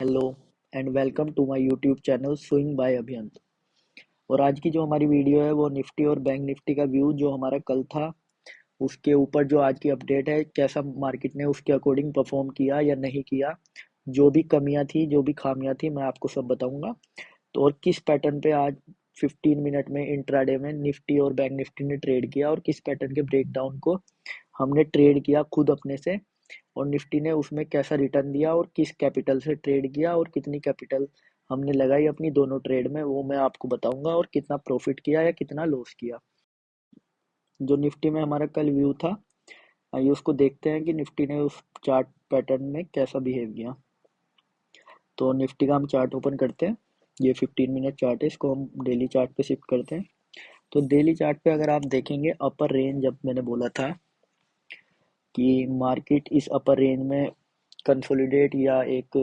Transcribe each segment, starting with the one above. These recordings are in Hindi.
Hello and welcome to my YouTube channel swing by Abhiyant. और आज की जो हमारी वीडियो है वो निफ्टी और बैंक निफ्टी का व्यू जो हमारा कल था उसके ऊपर जो आज की अपडेट है, कैसा मार्केट ने उसके अकॉर्डिंग परफॉर्म किया या नहीं किया, जो भी कमियां थी जो भी खामियां थी मैं आपको सब बताऊंगा। तो और किस पैटर्न पे आज 15 मिनट में इंट्राडे में निफ्टी और बैंक निफ्टी ने ट्रेड किया और किस पैटर्न के ब्रेकडाउन को हमने ट्रेड किया खुद अपने से, और निफ्टी ने उसमें कैसा रिटर्न दिया और किस कैपिटल से ट्रेड किया और कितनी कैपिटल हमने लगाई अपनी दोनों ट्रेड में, वो मैं आपको बताऊंगा, और कितना प्रॉफिट किया या कितना लॉस किया। जो निफ्टी में हमारा कल व्यू था, आइए उसको देखते हैं कि निफ्टी ने उस चार्ट पैटर्न में कैसा बिहेव किया। तो निफ्टी का हम चार्ट ओपन करते हैं। ये 15 मिनट चार्ट है, इसको हम डेली चार्ट पे शिफ्ट करते हैं। तो डेली चार्ट पे अगर आप देखेंगे अपर रेंज, जब मैंने बोला था कि मार्केट इस अपर रेंज में कंसोलिडेट या एक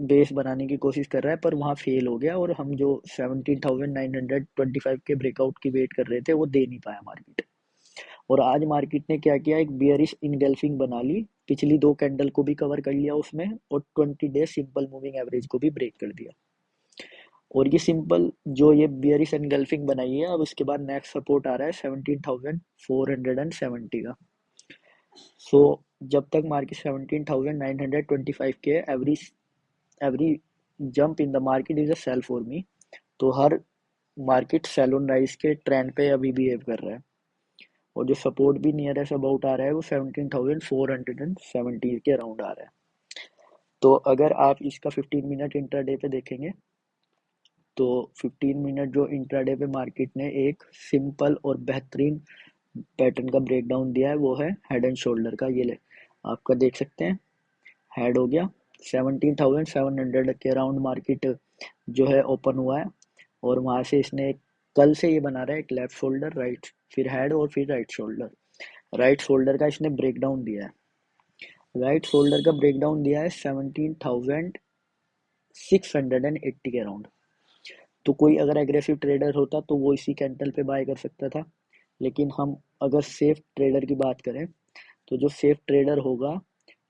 बेस बनाने की कोशिश कर रहा है, पर वहाँ फेल हो गया और हम जो 17,925 के ब्रेकआउट की वेट कर रहे थे वो दे नहीं पाया मार्केट। और आज मार्केट ने क्या किया, एक बियरिश इनगल्फिंग बना ली, पिछली दो कैंडल को भी कवर कर लिया उसमें, और 20 डे सिंपल मूविंग एवरेज को भी ब्रेक कर दिया। और ये सिंपल जो ये बियरिश इनगल्फिंग बनाई है, अब इसके बाद नेक्स्ट सपोर्ट आ रहा है 17,470 का। सो जब तक मार्केट 17,925 के every jump in the market is a sell for me. तो हर मार्केट सेल ऑन राइज के ट्रेंड पे अभी बिहेव कर रहा है, और जो सपोर्ट भी नियरेस्ट अबाउट आ रहा है वो 17,470 के अराउंड आ रहा है। तो अगर आप इसका 15 मिनट इंट्राडे पे देखेंगे, तो 15 मिनट जो इंट्राडे पे मार्केट ने एक सिंपल और बेहतरीन पैटर्न का ब्रेकडाउन दिया है, वो है हेड एंड शोल्डर का। ये ले आपका देख सकते हैं, हेड हो गया 17,700 के अराउंड मार्केट जो है ओपन हुआ है, और वहां से इसने कल से ये बना रहा है एक लेफ्ट शोल्डर, राइट, फिर हेड और फिर राइट शोल्डर। राइट शोल्डर का इसने ब्रेकडाउन दिया है, राइट शोल्डर का ब्रेकडाउन दिया है 17,680 के अराउंड। तो कोई अगर एग्रेसिव ट्रेडर होता तो वो इसी कैंडल पे बाय कर सकता था, लेकिन हम अगर सेफ ट्रेडर की बात करें, तो जो सेफ ट्रेडर होगा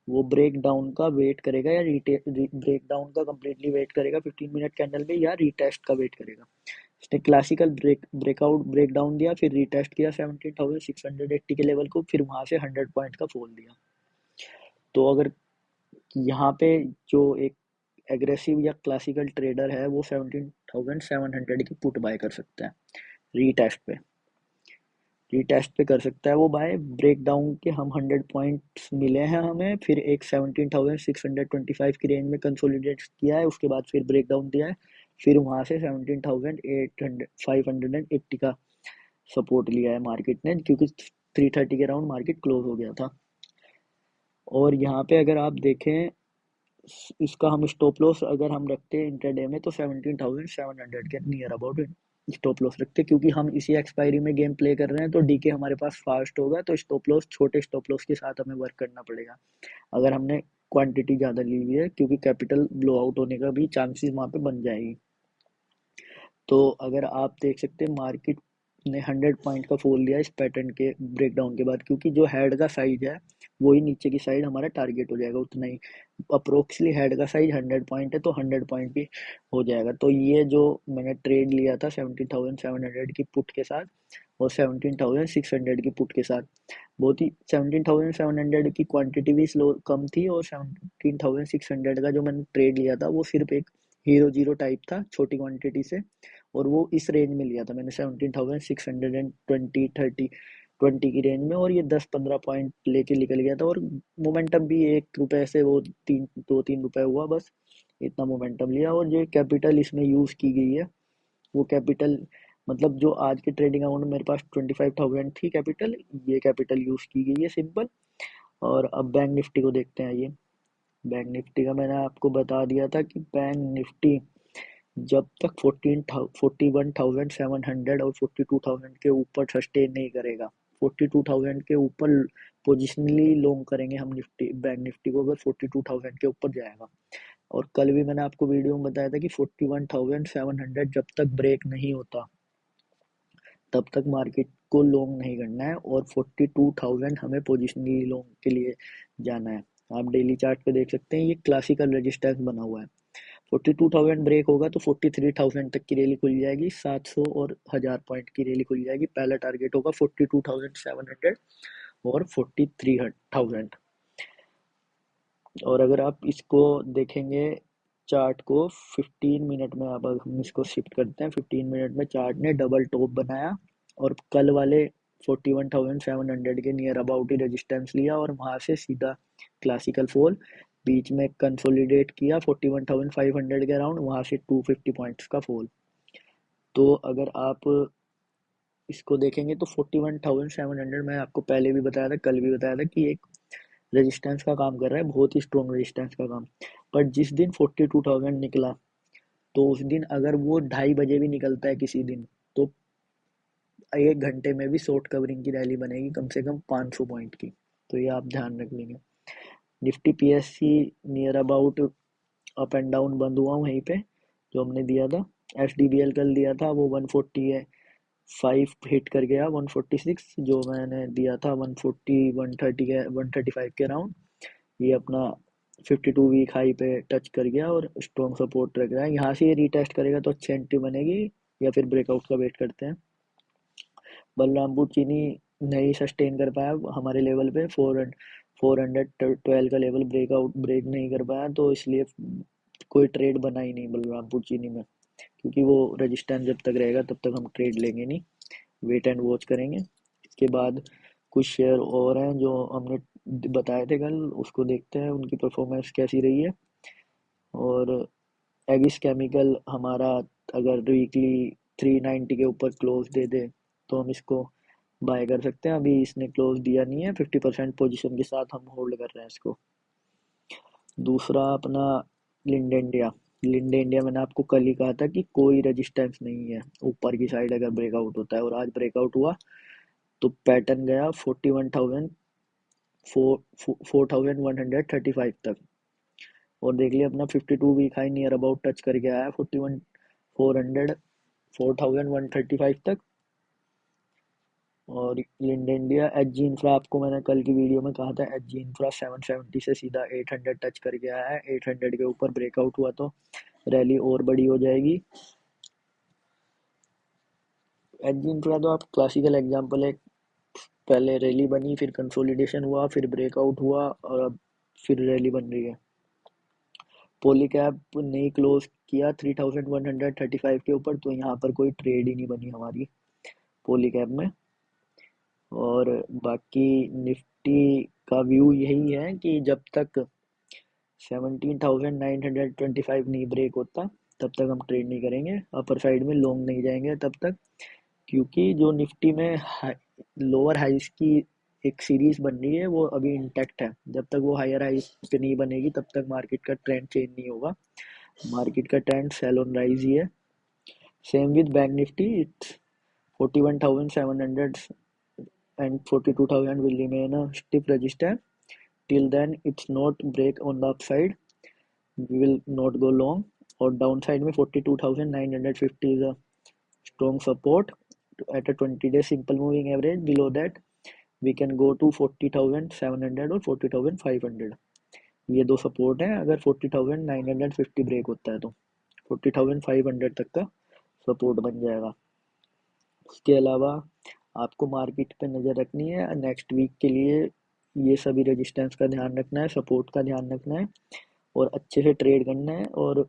वो ब्रेक डाउन का वेट करेगा या ब्रेक डाउन का कम्प्लीटली वेट करेगा 15 मिनट कैंडल में, या रीटेस्ट का वेट करेगा। इसने क्लासिकल ब्रेकआउट ब्रेक डाउन दिया, फिर रीटेस्ट किया 17,680 के लेवल को, फिर वहां से 100 पॉइंट का फॉल दिया। तो अगर यहाँ पे जो एक एग्रेसिव या क्लासिकल ट्रेडर है वो 17,700 की पुट बाय कर सकता है, रीटेस्ट पे रीटेस्ट पे कर सकता है वो बाय। ब्रेक डाउन के हम 100 पॉइंट्स मिले हैं हमें, फिर एक 17,625 की रेंज में कंसोलिडेट किया है, उसके बाद फिर ब्रेक डाउन दिया है, फिर वहां से 17,800 580 का सपोर्ट लिया है मार्केट ने, क्योंकि 330 के राउंड मार्केट क्लोज हो गया था। और यहाँ पे अगर आप देखें, इसका हम स्टॉप लॉस अगर हम रखते हैं इंटरडे में तो 17,700 के नियर अबाउट स्टॉप लॉस रखते हैं, क्योंकि हम इसी एक्सपायरी में गेम प्ले कर रहे हैं, तो डीके हमारे पास फास्ट होगा, तो स्टॉप लॉस छोटे स्टॉप लॉस के साथ हमें वर्क करना पड़ेगा अगर हमने क्वांटिटी ज़्यादा ली हुई है, क्योंकि कैपिटल ब्लो आउट होने का भी चांसेस वहाँ पे बन जाएगी। तो अगर आप देख सकते हैं मार्केट ने 100 पॉइंट का फॉल लिया इस पैटर्न के ब्रेकडाउन के बाद, क्योंकि जो हेड का साइज है वही नीचे की साइड हमारा टारगेट हो जाएगा उतना ही। अप्रोक्सली हेड का साइज 100 पॉइंट है, तो 100 पॉइंट भी हो जाएगा। तो ये जो मैंने ट्रेड लिया था 17,700 की पुट के साथ और 17,600 की पुट के साथ, बहुत ही 17,700 की क्वांटिटी भी स्लो कम थी, और 17,600 का जो मैंने ट्रेड लिया था वो सिर्फ एक हीरो जीरो टाइप था, छोटी क्वांटिटी से, और वो इस रेंज में लिया था मैंने 17,620 30 की रेंज में, और ये 10-15 पॉइंट लेके निकल गया था, और मोमेंटम भी 1 रुपए से वो 2-3 रुपए हुआ बस, इतना मोमेंटम लिया। और जो कैपिटल इसमें यूज की गई है वो कैपिटल, मतलब जो आज के ट्रेडिंग अमाउंट मेरे पास 25,000 थी कैपिटल, ये कैपिटल यूज की गई है सिंपल। और अब बैंक निफ्टी को देखते हैं। ये बैंक निफ्टी का मैंने आपको बता दिया था कि बैंक निफ्टी जब तक 41,700 और 42,000 के ऊपर सस्टेन नहीं करेगा, 42,000 के ऊपर पोजिशनली लॉन्ग करेंगे हम निफ्टी बैंक निफ्टी को, अगर 42,000 के ऊपर जाएगा। और कल भी मैंने आपको वीडियो में बताया था कि 41,700 जब तक ब्रेक नहीं होता तब तक मार्केट को लॉन्ग नहीं करना है, और 42,000 हमें पोजिशनली लॉन्ग के लिए जाना है। आप डेली चार्ट पे देख सकते हैं ये क्लासिकल रेजिस्टेंस बना हुआ है, 42,000 ब्रेक होगा तो 43,000 तक की रैली खुल जाएगी, 700 और 1000 पॉइंट की रैली खुल जाएगी। पहला टारगेट होगा 42,700 और 43,000। और अगर आप इसको देखेंगे चार्ट को 15 मिनट में, अब हम इसको शिफ्ट करते हैं 15 मिनट में, चार्ट ने डबल टॉप बनाया और कल वाले 41,700 के नियर अबाउट ही रेजिस्टेंस लिया और वहां से सीधा क्लासिकल फॉल, बीच में कंसोलिडेट किया 41,500 के अराउंड, वहां से 250 पॉइंट्स का फॉल। तो अगर आप इसको देखेंगे तो 41,700 मैं आपको पहले भी बताया था, कल भी बताया था कि एक रेजिस्टेंस का काम कर रहा है, बहुत ही स्ट्रॉन्ग रेजिस्टेंस का काम। पर जिस दिन 42,000 निकला, तो उस दिन अगर वो 2:30 बजे भी निकलता है किसी दिन, तो 1 घंटे में भी शॉर्ट कवरिंग की रैली बनेगी कम से कम 500 पॉइंट की। तो ये आप ध्यान रख लेंगे। Nifty PSC near about up and down बंद हुआ वहीं पे जो हमने दिया था। एसडीबीएल कल दिया था वो 140 है, 5 हिट कर गया, 146 जो मैंने दिया था 140 130 के 135 के अराउंड, ये अपना 52 वीक हाई पे टच कर गया और स्ट्रॉन्ग सपोर्ट रख रहा है। यहाँ से ये रीटेस्ट करेगा तो अच्छी एंट्री बनेगी, या फिर ब्रेकआउट का वेट करते हैं। बलरामपुर चीनी नहीं सस्टेन कर पाया हमारे लेवल पे, 412 का लेवल ब्रेक नहीं कर पाया, तो इसलिए कोई ट्रेड बना ही नहीं बलरामपुर चीनी में, क्योंकि वो रेजिस्टेंस जब तक रहेगा तब तक हम ट्रेड लेंगे नहीं, वेट एंड वॉच करेंगे। इसके बाद कुछ शेयर और हैं जो हमने बताए थे कल, उसको देखते हैं उनकी परफॉर्मेंस कैसी रही है। और एगिस केमिकल हमारा अगर वीकली 390 के ऊपर क्लोज दे दे तो हम इसको बाय कर सकते हैं। अभी इसने क्लोज दिया नहीं है, 50% पोजीशन के साथ हम होल्ड कर रहे हैं इसको। दूसरा अपना लिंडे इंडिया। लिंडे इंडिया मैंने आपको कल ही कहा था कि कोई रेजिस्टेंस नहीं है ऊपर की साइड अगर ब्रेकआउट होता है, और आज ब्रेकआउट हुआ तो पैटर्न गया 41,135 तक, और देख लिया अपना 52 week high near about touch करके आया 41,400 4,135 तक। और लिंडे इंडिया एचजी इंफ्रा आपको मैंने कल की वीडियो में कहा था, एचजी इंफ्रा 770 से सीधा 800 टच करके आया है, 800 के ऊपर ब्रेकआउट हुआ तो रैली और बड़ी हो जाएगी। एचजी इंफ्रा तो आप क्लासिकल एग्जांपल है, पहले रैली बनी, फिर कंसोलिडेशन हुआ, फिर ब्रेकआउट हुआ और अब फिर रैली बन रही है। पॉलीकैब ने क्लोज किया 3,135 के ऊपर, तो यहाँ पर कोई ट्रेड ही नहीं बनी हमारी पॉलीकैब में। और बाकी निफ्टी का व्यू यही है कि जब तक 17,925 नहीं ब्रेक होता तब तक हम ट्रेड नहीं करेंगे, अपर साइड में लॉन्ग नहीं जाएंगे तब तक, क्योंकि जो निफ्टी में लोअर हाइस की एक सीरीज बन रही है वो अभी इंटैक्ट है। जब तक वो हायर हाइस पे नहीं बनेगी तब तक मार्केट का ट्रेंड चेंज नहीं होगा, मार्केट का ट्रेंड सेल ऑन राइज ही है। Same with bank Nifty, it's 41,700 and 42,000 will remain a stiff resistance. Till then, it's not break on the upside, we will not go long. और downside में 42,950 is a strong support at a 20-day simple moving average. Below that, we can go to 40,700 और 40,500। ये दो सपोर्ट हैं, अगर 40,950 ब्रेक होता है तो 40,500 तक का सपोर्ट बन जाएगा। उसके अलावा आपको मार्केट पे नज़र रखनी है नेक्स्ट वीक के लिए, ये सभी रेजिस्टेंस का ध्यान रखना है, सपोर्ट का ध्यान रखना है और अच्छे से ट्रेड करना है और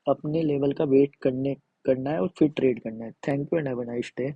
अपने लेवल का वेट करना है और फिर ट्रेड करना है। Thank you and have a nice day.